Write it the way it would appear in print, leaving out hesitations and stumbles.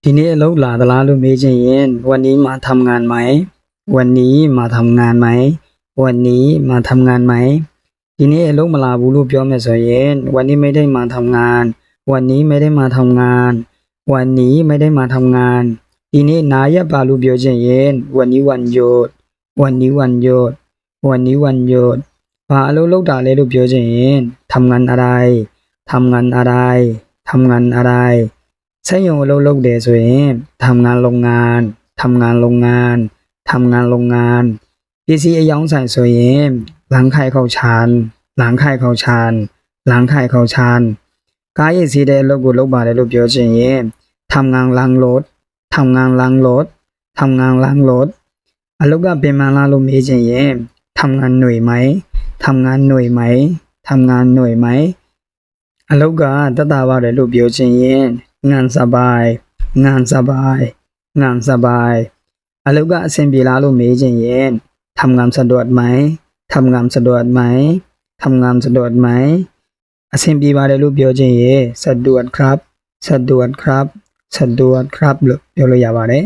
ทีนี้အလုပ်လာသလားလို့မေးချင်ရင်วันนี้มาทำงานไหมวันนี้มาทำงานไหมวันนี้มาทำงานไหมทีนี้အလုပ်မလာဘူးလို့ပြောမယ်ဆိုရင်วันนี้ไม่ได้มาทำงานวันนี้ไม่ได้มาทำงานวันนี้ไม่ได้มาทำงานทีนี้นาရက်ပါလို့ပြောချင်ရင်วันนี้วันหยุดวันนี้วันหยุดวันนี้วันหยุดဘာအလုပ်လုပ်တာလဲလို့ပြောချင်ရင်ทำงานอะไรทำงานอะไรทำงานอะไรစက်ရုံအလုပ်လုပ်တယ်ဆိုရင်ทำงานโรงงานทำงานโรงงานทำงานโรงงานပစ္စည်းအယောင်းဆိုင်ဆိုရင်ร้านขายข้าวชานร้านขายข้าวชานร้านขายข้าวชานကားရည်စီးတဲ့အလုပ်ကိုလုပ်ပါတယ်လို့ပြောချင်ရင်ทำงานล้างรถทำงานล้างรถทำงานล้างรถအလုပ်ကပင်ပန်းလားလို့မေးချင်ရင်ทำงานเหนื่อยไหมทำงานเหนื่อยไหมทำงานเหนื่อยไหมအလုပ်ကသက်သာပါတယ်လို့ပြောချင်ရင်งานสบายงานสบายงานสบายအလုပ်ကအဆင်ပြေလားလို့မေးချင်ရင်ทำงานสะดวกไหมทำงานสะดวกไหมทำงานสะดวกไหมအဆင်ပြေပါတယ်လို့ပြောချင်ရင်สะดวกครับสะดวกครับสะดวกครับလို့ပြောလို့ရပါတယ်